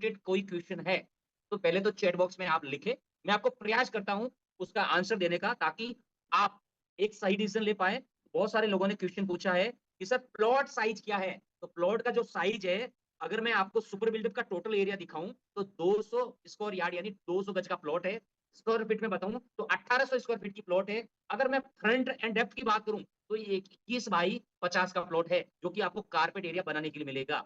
Related कोई question है, तो पहले तो चैट बॉक्स में आप लिखें। मैं आपको प्रयास करता हूँ उसका आंसर देने का, ताकि आप एक सही डिसीजन ले पाएँ। बहुत सारे लोगों ने क्वेश्चन पूछा है कि सर प्लॉट साइज़ क्या है? तो प्लॉट का जो साइज़ है, अगर मैं आपको सुपर बिल्डअप का टोटल एरिया दिखाऊँ, तो 200 स्क्वायर यार्ड यानी 200 गज का प्लॉट है। स्क्वायर फीट में बताऊँ तो 1800 स्क्वायर फीट की प्लॉट है। अगर मैं फ्रंट एंड डेप्थ की बात करूँ, तो ये 21 बाई 50 का प्लॉट है, जो कि आपको कारपेट एरिया बनाने के लिए मिलेगा।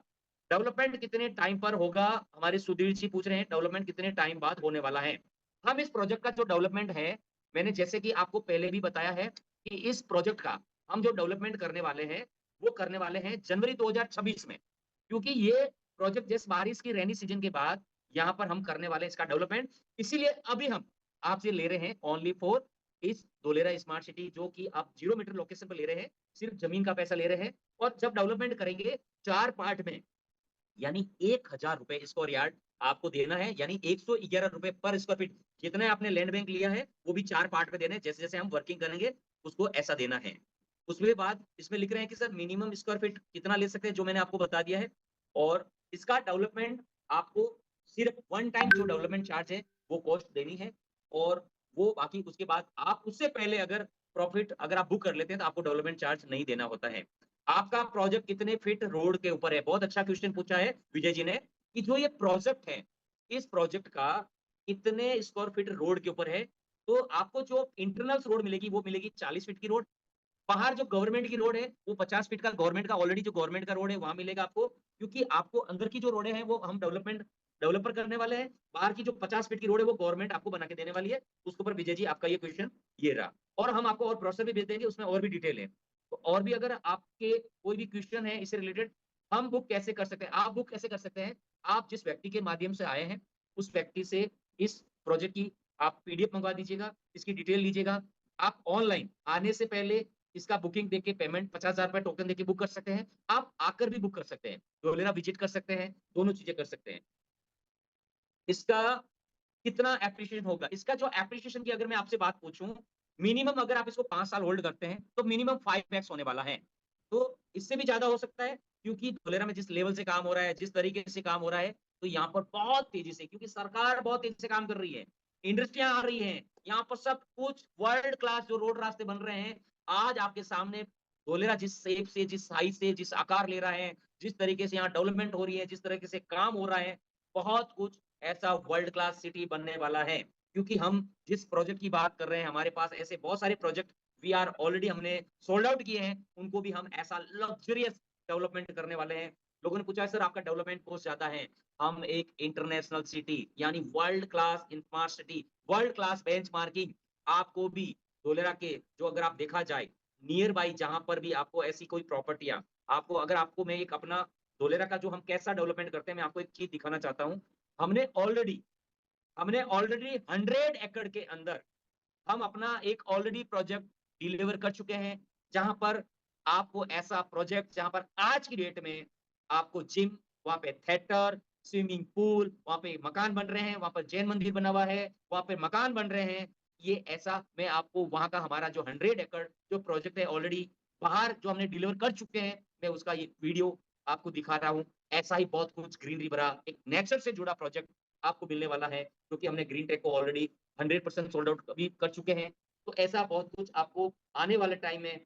डेवलपमेंट कितने टाइम पर होगा? हमारे सुधीर जी पूछ रहे हैं, डेवलपमेंट कितने टाइम बाद होने वाला है? हम इस प्रोजेक्ट का जो डेवलपमेंट है, मैंने जैसे कि आपको पहले भी बताया है कि इस प्रोजेक्ट का हम जो डेवलपमेंट करने वाले हैं, वो करने वाले हैं जनवरी 2026 में। क्योंकि ये प्रोजेक्ट जिस बारिश की रेनी सीजन के बाद यहाँ पर हम करने वाले हैं इसका डेवलपमेंट। इसीलिए अभी हम आपसे ले रहे हैं ओनली फॉर इस धोलेरा स्मार्ट सिटी, जो कि आप 0 मीटर लोकेशन पे ले रहे हैं, सिर्फ जमीन का पैसा ले रहे हैं। और जब डेवलपमेंट करेंगे 4 पार्ट में, यानी 1000 रुपए स्क्वायर यार्ड आपको देना है, यानी 111 रुपए पर स्क्वायर फीट। जितने आपने लैंड बैंक लिया है, वो भी 4 पार्ट में देने हैं। जैसे-जैसे हम वर्किंग करेंगे, उसको ऐसा देना है। उसके बाद इसमें लिख रहे हैं कि सर मिनिमम स्क्वायर फीट कितना ले सकते हैं, जो मैंने आपको बता दिया है। और इसका डेवलपमेंट आपको सिर्फ वन टाइम जो डेवलपमेंट चार्ज है, वो कॉस्ट देनी है। और वो बाकी उसके बाद आप उससे पहले अगर प्रॉफिट अगर आप बुक कर लेते हैं, तो आपको डेवलपमेंट चार्ज नहीं देना होता है। आपका प्रोजेक्ट कितने फीट रोड के ऊपर है? बहुत अच्छा क्वेश्चन पूछा है विजय जी ने, कि जो ये प्रोजेक्ट है, इस प्रोजेक्ट का कितने स्क्वायर फीट रोड के ऊपर है? तो आपको जो इंटरनल रोड मिलेगी, वो मिलेगी 40 फीट की रोड। बाहर जो गवर्नमेंट की रोड है, वो 50 फीट का गवर्नमेंट का ऑलरेडी जो गवर्नमेंट का रोड है, वहाँ मिलेगा आपको। क्योंकि आपको अंदर की जो रोडें हैं, वो हम डेवलपर करने वाले हैं। बाहर की जो 50 फीट की रोड है, वो गवर्नमेंट आपको बना के देने वाली है। उसके ऊपर विजय जी आपका ये क्वेश्चन ये रहा। और हम आपको और ब्रोशर भी भेज देंगे, उसमें और भी डिटेल है। तो और भी अगर आपके कोई भी क्वेश्चन है इससे रिलेटेड, हम बुक कैसे कर सकते हैं? आप बुक कैसे कर सकते हैं? आप जिस व्यक्ति के माध्यम से आए हैं, उस व्यक्ति से इस प्रोजेक्ट की आप पीडीएफ मंगवा दीजिएगा, इसकी डिटेल लीजिएगा। आप ऑनलाइन आने से पहले इसका बुकिंग देके पेमेंट 50,000 रुपए टोकन देके बुक कर सकते हैं। आप आकर भी बुक कर सकते हैं। धोलेरा विजिट कर सकते हैं, दोनों चीज़ें कर सकते हैं। इसका कितना एप्रिसिएशन होगा? इसका जो एप्रिसिएशन की अगर मैं आपसे बात पूछूँ, मिनिमम अगर आप इसको 5 साल होल्ड करते हैं, तो मिनिमम 5x होने वाला है। तो इससे भी ज़्यादा हो सकता है, क्योंकि धोलेरा में जिस लेवल से काम हो रहा है, जिस तरीके से काम हो रहा है, तो यहाँ पर बहुत तेज़ी से, क्योंकि सरकार बहुत तेज़ी से काम कर रही है, इंडस्ट्रियाँ आ रही हैं, यहाँ पर सब कुछ वर्ल्ड क्लास जो रोड रास्ते बन रहे हैं, आज आपके सामने धोलेरा जिस शेप से, जिस साइज़ से, जिस आकार ले रहा है, जिस तरीके से यहाँ डेवलपमेंट हो रही है, जिस तरीके से काम हो रहा है, बहुत कुछ ऐसा वर्ल्ड क्लास सिटी बनने वाला है। क्योंकि हम जिस प्रोजेक्ट की बात कर रहे हैं, हमारे पास ऐसे बहुत सारे प्रोजेक्ट वी आर ऑलरेडी हमने सोल्ड आउट किए हैं, उनको भी हम ऐसा लग्ज़रियस डेवलपमेंट करने वाले हैं। लोगों ने पूछा है सर आपका डेवलपमेंट कॉस्ट ज़्यादा है। हम एक इंटरनेशनल सिटी यानी world class smart city, world class benchmarking आपको भी धोलेरा के जो अगर आप देखा जाए नियर बाय जहाँ पर भी आपको ऐसी कोई प्रॉपर्टियाँ आपको अगर आपको मैं एक अपना धोलेरा का जो हम कैसा डेवलपमेंट करते हैं, मैं आपको एक चीज़ दिखाना चाहता हूँ। हमने ऑलरेडी हमने ऑलरेडी 100 एकड़ के अंदर हम अपना एक ऑलरेडी प्रोजेक्ट डिलीवर कर चुके हैं, जहां पर आपको ऐसा प्रोजेक्ट जहां पर आज की डेट में आपको जिम, वहां पे थिएटर, स्विमिंग पूल, वहां पे मकान बन रहे हैं, वहां पर जैन मंदिर बना हुआ है, वहां पे मकान बन रहे हैं। ये ऐसा मैं आपको वहां का हमारा जो 100 एकड़ जो प्रोजेक्ट है ऑलरेडी बाहर जो हमने डिलीवर कर चुके हैं, मैं उसका ये वीडियो आपको दिखा रहा हूँ। ऐसा ही बहुत कुछ ग्रीनरी भरा एक नेचर से जुड़ा प्रोजेक्ट आपको मिलने वाला है, क्योंकि हमने ग्रीन टेक को ऑलरेडी 100% सोल्ड आउट अभी कर चुके हैं। तो ऐसा बहुत कुछ आपको आने वाले टाइम में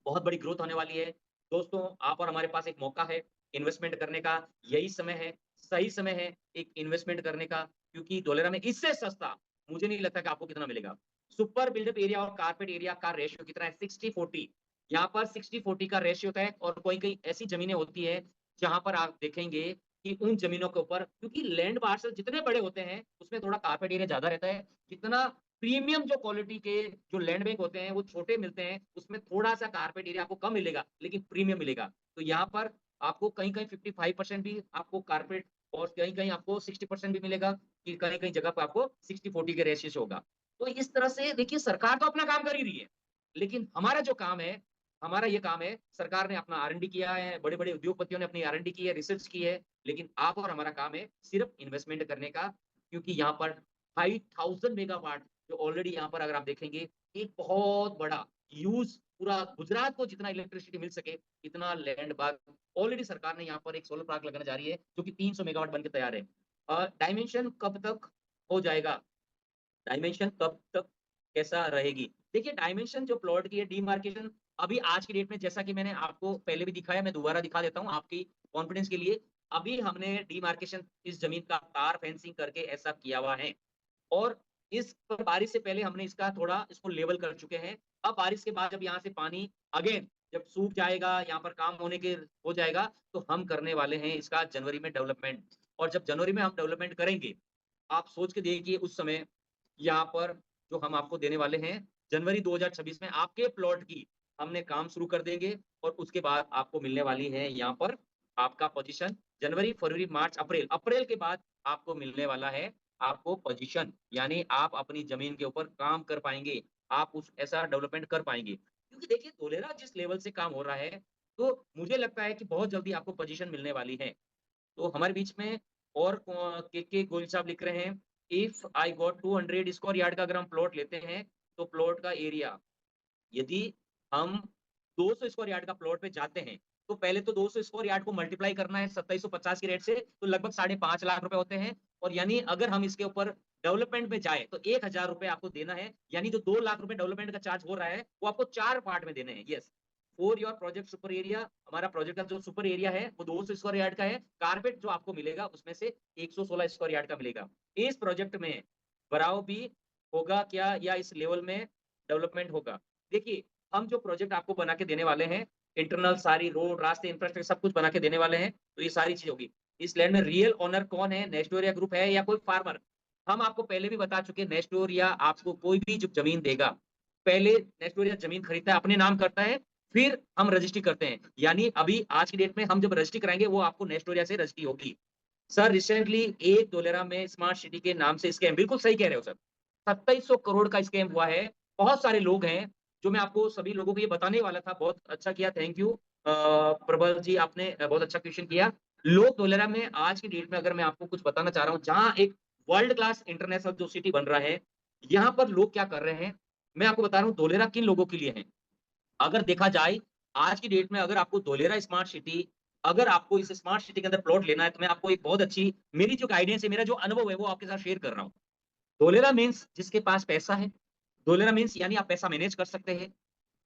बहुत बड़ी ग्रोथ होने वाली है। दोस्तों, आप और हमारे पास एक मौका है इन्वेस्टमेंट करने का, यही समय है, सही समय है एक इन्वेस्टमेंट करने का, क्योंकि धोलेरा में इससे सस्ता मुझे नहीं लगता कि आपको कितना मिलेगा। सुपर बिल्डअप एरिया और कारपेट एरिया का रेशियो कितना है? 60-40। यहाँ पर 60-40 का रेशियो होता है, और कोई-कोई ऐसी ज़मीनें होती हैं, जहाँ पर आप देखेंगे कि उन ज़मीनों के ऊपर क्योंकि लैंड पार्सल जितने बड़े होते हैं, उसमें थोड़ा कारपेट एरिया ज़्यादा रहता है। जितना प्रीमियम जो क्वालिटी के जो लैंड बैंक होते हैं, वो छोटे मिलते हैं, उसमें थोड़ा-सा कारपेट एरिया आपको कम मिलेगा, लेकिन प्रीमियम मिलेगा। तो यहाँ पर आपको कहीं-कहीं 55% भी आपको कारपेट और कहीं-कहीं आपको 60% भी मिलेगा, कि कहीं-कहीं जगह पे आपको 60-40 के रेशियो से होगा। तो इस तरह से देखिए सरकार तो अपना काम कर ही रही है, लेकिन हमारा जो काम है, हमारा ये काम है, सरकार ने अपना आर-एन-डी किया है, बड़े-बड़े उद्योगपतियों ने अपनी आर-एन-डी की है, रिसर्च की है, लेकिन आप और हमारा काम है सिर्फ इन्वेस्टमेंट करने का, क्योंकि यहाँ पर 5000 मेगावाट जो ऑलरेडी यहाँ पर अगर आप देखेंगे, एक बहुत बड़ा ह्यूज पूरा गुजरात को जितना इलेक्ट्रिसिटी मिल सके, इतना लैंड भाग ऑलरेडी सरकार ने यहाँ पर एक सोलर पार्क लगाने जा रही है, जो कि 300 मेगावाट बन के तैयार है। डायमेंशन कब तक हो जाएगा? डायमेंशन कब तक कैसा रहेगी? देखिए डायमेंशन जो प्लॉट की है डीमार्केशन अभी आज की डेट में जैसा कि मैंने आपको पहले भी दिखाया, मैं दोबारा दिखा देता हूँ आपकी कॉन्फिडेंस के लिए। अभी हमने डीमार्केशन इस ज़मीन का तार फेंसिंग करके ऐसा किया हुआ है। और इस पर बारिश से पहले हमने इसका थोड़ा इसको लेवल कर चुके हैं। अब बारिश के बाद जब यहाँ से पानी अगेन जब सूख जाएगा, यहाँ पर काम होने के हो जाएगा, तो हम करने वाले हैं इसका जनवरी में डेवलपमेंट। और जब जनवरी में हम डेवलपमेंट करेंगे, आप सोच के देखिए उस समय यहाँ पर जो हम आपको देने वाले हैं, जनवरी 2026 में आपके प्लॉट की हमने काम शुरू कर देंगे और उसके बाद आपको मिलने वाली है यहाँ पर आपका पोजीशन जनवरी, फरवरी, मार्च, अप्रैल। अप्रैल के बाद आपको मिलने वाला है आपको पोजीशन यानी आप अपनी ज़मीन के ऊपर काम कर पाएँगे। आप उस ऐसा डेवलपमेंट कर पाएँगे। क्योंकि देखिए धोलेरा जिस लेवल से काम हो रहा है, तो मुझे लगता है कि बहुत जल्दी आपको पोजीशन मिलने वाली है। तो हमारे बीच में और के गोयल साहब लिख रहे हैं, if I got 200 square yard का अगर हम प्लॉट लेते हैं, तो प्लॉट का एरिया यदि हम 200 स्क्वायर यार्ड का प्लॉट पे जाते हैं, तो पहले तो 200 स्क्वायर यार्ड को मल्टीप्लाई करना है 2750 की रेट से, तो लगभग साढ़े 5 लाख रुपए होते हैं। और यानी अगर हम इसके ऊपर डेवलपमेंट में जाएँ, तो 1000 रुपए आपको देना है, यानी जो 2 लाख रुपए डेवलपमेंट का चार्ज हो रहा है, वो आपको 4 पार्ट में देने हैं। Yes, for your project super area हमारा प्रोजेक्ट का जो सुपर एरिया है, वो 200 स्क्वायर यार्ड का है। कारपेट जो आपको मिलेगा, उसमें से 116 स्क्वायर यार्ड का मिलेगा। इस प्रोजेक्ट में भराव भी होगा क्या या इस लेवल में डेवलपमेंट होगा? देखिए, हम जो प्रोजेक्ट आपको बना के देने वाले हैं, इंटरनल सारी रोड, रास्ते, इंफ्रास्ट्रक्चर सब कुछ बना के देने वाले हैं, तो ये सारी चीज़ होगी। इस लैंड में रियल ओनर कौन है? नेस्टोरिया ग्रुप है या कोई फार्मर? हम आपको पहले भी बता चुके हैं, नेस्टोरिया आपको कोई भी जो ज़मीन देगा, पहले नेस्टोरिया ज़मीन खरीदता है, अपने नाम करता है, फिर हम रजिस्ट्री करते हैं। यानी अभी आज की डेट में हम जब रजिस्ट्री कराएँगे, वो आपको नेस्टोरिया से रजिस्ट्री होगी। सर रिसेंटली एक धोलेरा में स्मार्ट सिटी के नाम से स्कैम बिल्कुल सही कह रहे हो सर। 2700 करोड़ का स्कैम हुआ है। बहुत सारे लोग हैं, जो मैं आपको सभी लोगों को ये बताने वाला था। बहुत अच्छा किया, थैंक यू। प्रबल जी आपने बहुत अच्छा क्वेश्चन किया। लोग धोलेरा में आज की डेट में अगर मैं आपको कुछ बताना चाह रहा हूँ, जहाँ एक वर्ल्ड क्लास इंटरनेशनल जो सिटी बन रहा है, यहाँ पर लोग क्या कर रहे हैं, मैं आपको बता रहा हूँ धोलेरा किन लोगों के लिए है। अगर देखा जाए, आज की डेट में अगर आपको धोलेरा स्मार्ट सिटी अगर आपको इस स्मार्ट सिटी के अंदर प्लॉट लेना है, तो मैं आपको एक बहुत अच्छी मेरी जो गाइडेंस है, मेरा जो अनुभव है, वो आपके साथ शेयर कर रहा हूँ। धोलेरा मीन्स जिसके पास पैसा है, धोलेरा मीन्स यानी आप पैसा मैनेज कर सकते हैं।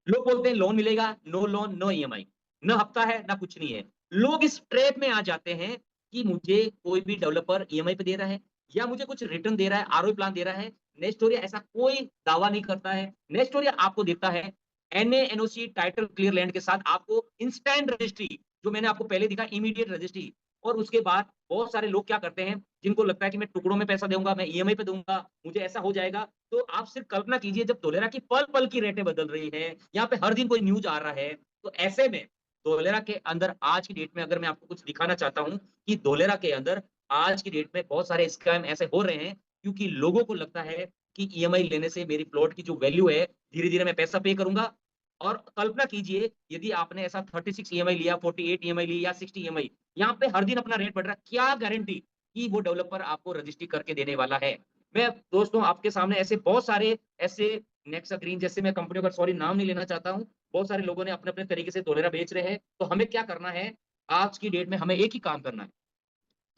लोग बोलते हैं लोन मिलेगा, नो लोन, नो ईएमआई, ना हफ्ता है, ना कुछ नहीं है। लोग इस ट्रैप में आ जाते हैं कि मुझे कोई भी डेवलपर ईएमआई पे दे रहा है या मुझे कुछ रिटर्न दे रहा है, आरओई प्लान दे रहा है। नेस्टोरिया ऐसा कोई दावा नहीं करता है। नेस्टोरिया आपको देता है NA, NOC, title clear land के साथ आपको इंस्टेंट रजिस्ट्री, जो मैंने आपको पहले दिखा इमीडिएट रजिस्ट्री। और उसके बाद बहुत सारे लोग क्या करते हैं, जिनको लगता है कि मैं टुकड़ों में पैसा दूँगा, मैं ईएमआई पे दूँगा, मुझे ऐसा हो जाएगा। तो आप सिर्फ कल्पना कीजिए जब धोलेरा की पल-पल की रेटें बदल रही हैं, यहाँ पे हर दिन कोई न्यूज़ आ रहा है, तो ऐसे में धोलेरा के अंदर आज की डेट में अगर मैं आपको कुछ दिखाना चाहता हूँ कि धोलेरा के अंदर आज की डेट में बहुत सारे स्कैम ऐसे हो रहे हैं, क्योंकि लोगों को लगता है कि ईएमआई लेने से मेरी प्लॉट की जो वैल्यू है, धीरे-धीरे मैं पैसा पे करूँगा। और कल्पना कीजिए यदि आपने ऐसा 36 ईएमआई लिया, 48 ईएमआई ली या 60 ईएमआई, यहाँ पे हर दिन अपना रेट बढ़ रहा है, क्या गारंटी कि वो डेवलपर आपको रजिस्ट्री करके देने वाला है? मैं दोस्तों आपके सामने ऐसे बहुत सारे ऐसे नेक्सा ग्रीन जैसे मैं कंपनियों का सॉरी नाम नहीं लेना चाहता हूँ। बहुत सारे लोगों ने अपने-अपने तरीके से धोलेरा बेच रहे हैं। तो हमें क्या करना है, आज की डेट में हमें एक ही काम करना है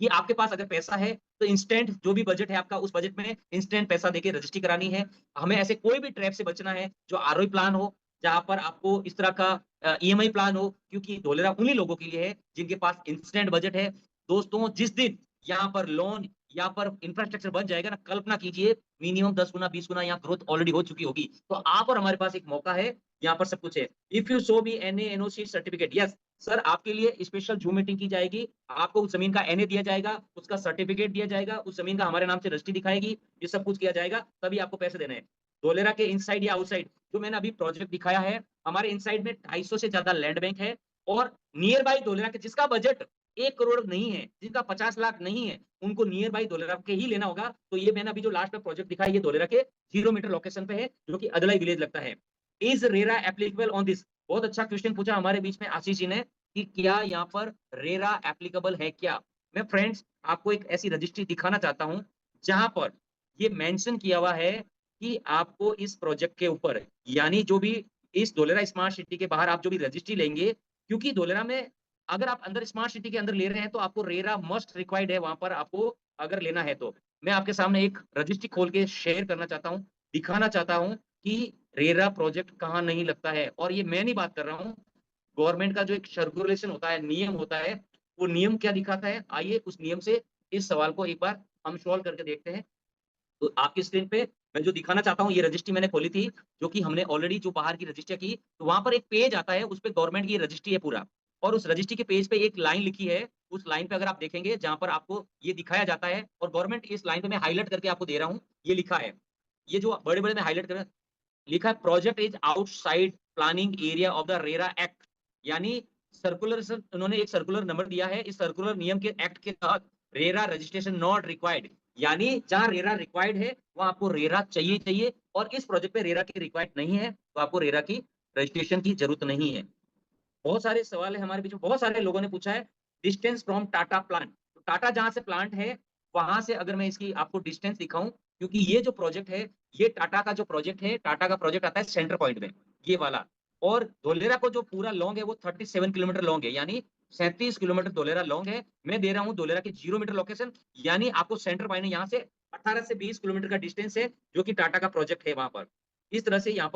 कि आपके पास अगर पैसा है, तो इंस्टेंट जो भी बजट है आपका, उस बजट में इंस्टेंट पैसा देके रजिस्ट्री करानी है। हमें ऐसे कोई भी ट्रैप से बचना है, जो आरओई प्लान हो, जहाँ पर आपको इस तरह का ईएमआई प्लान हो, क्योंकि धोलेरा उन्हीं लोगों के लिए है, जिनके पास इंस्टेंट बजट है। दोस्तों, जिस दिन यहाँ पर लोन, यहाँ पर इंफ्रास्ट्रक्चर बन जाएगा ना, कल्पना कीजिए मिनिमम 10 गुना, 20 गुना यहाँ ग्रोथ ऑलरेडी हो चुकी होगी। तो आप और हमारे पास एक मौका है, यहाँ पर सब कुछ है। If you show me NA, NOC certificate, yes sir आपके लिए स्पेशल ज़ूम मीटिंग की जाएगी। आपको उस ज़मीन का एनए दिया जाएगा, उसका सर्टिफ़िकेट दिया जाएगा, उस ज़मीन का हमारे नाम से रजिस्ट्री दिखाएगी, ये सब कुछ किया जाएगा, तभी आपको पैसे देने हैं। धोलेरा के इनसाइड या आउटसाइड जो मैंने अभी प्रोजेक्ट दिखाया है, हमारे इनसाइड में 250 से ज़्यादा लैंड बैंक है और नियर बाय धोलेरा के जिसका बजट 1 करोड़ नहीं है, जिनका 50 लाख नहीं है, उनको नियर बाय धोलेरा के ही लेना होगा। तो ये मैंने अभी जो लास्ट में प्रोजेक्ट दिखाया, ये धोलेरा के 0 मीटर लोकेशन पे है, जो कि अदलाई विलेज लगता है। Is RERA applicable on this? बहुत अच्छा क्वेश्चन पूछा हमारे बीच में आशीष जी ने कि क्या यहाँ पर रेरा एप्लीकेबल है क्या? मैं फ्रेंड्स आपको एक ऐसी रजिस्ट्री दिखाना चाहता हूँ, जहाँ पर ये मेंशन किया हुआ है कि आपको इस प्रोजेक्ट के ऊपर यानी जो भी इस धोलेरा स्मार्ट सिटी के बाहर आप जो भी रजिस्ट्री लेंगे, क्योंकि धोलेरा में अगर आप अंदर स्मार्ट सिटी के अंदर ले रहे हैं, तो आपको रेरा मस्ट रिक्वायर्ड है वहाँ पर आपको अगर लेना है तो। मैं आपके सामने एक रजिस्ट्री खोल के शेयर करना चाहता हूँ, दिखाना चाहता हूँ कि रेरा प्रोजेक्ट कहाँ नहीं लगता है और ये मैं नहीं बात कर रहा हूँ, गवर्नमेंट का जो एक सर्कुलेशन होता है, नियम होता है, वो नियम क्या दिखाता है? आइए उस नियम से इस सवाल को एक बार हम सॉल्व करके देखते हैं। तो आपकी स्क्रीन पे मैं जो दिखाना चाहता हूँ, ये रजिस्ट्री मैंने खोली थी, जो कि हमने ऑलरेडी जो बाहर की रजिस्ट्रियाँ की, तो वहाँ पर एक पेज आता है, उसपे गवर्नमेंट की रजिस्ट्री है पूरा और उस रजिस्ट्री के पेज पे एक लाइन लिखी है, उस लाइन पे अगर आप देखेंगे, जहाँ पर आपको ये दिखाया जाता है और गवर्नमेंट इस लाइन पे मैं हाइलाइट करके आपको दे रहा हूँ, ये लिखा है। ये जो बड़े-बड़े में हाइलाइट कर रहा लिखा है project is outside planning area of the RERA act यानी सर्कुलर सर उन्होंने एक सर्कुलर नंबर दिया है इस सर्कुलर नियम के एक्ट के तहत रेरा रजिस्ट्रेशन नॉट रिक्वायर्ड यानी जहां रेरा रिक्वायर्ड है वहां आपको रेरा चाहिए चाहिए और इस प्रोजेक्ट पे रेरा की रिक्वायर्ड नहीं है तो आपको रेरा की रजिस्ट्रेशन की जरूरत नहीं है। बहुत सारे सवाल है हमारे बीच में, बहुत सारे लोगों ने पूछा है डिस्टेंस फ्रॉम टाटा प्लांट। तो टाटा जहाँ से प्लांट है, वहाँ से अगर मैं इसकी आपको डिस्टेंस दिखाऊँ, क्योंकि ये जो प्रोजेक्ट है, ये टाटा का जो प्रोजेक्ट है, टाटा का प्रोजेक्ट आता है सेंटर पॉइंट में, ये वाला। और धोलेरा को जो पूरा लॉन्ग है, वो 37 किलोमीटर लॉन्ग है, यानी 37 किलोमीटर धोलेरा लॉन्ग है। मैं दे रहा हूँ धोलेरा की 0 मीटर लोकेशन, यानी आपको सेंटर पॉइंट यहाँ से 18 से 20 किलोमीटर का डिस्टेंस है, जो कि टाटा का प्रोजेक्ट है वहाँ पर। इस तरह से यहाँ पर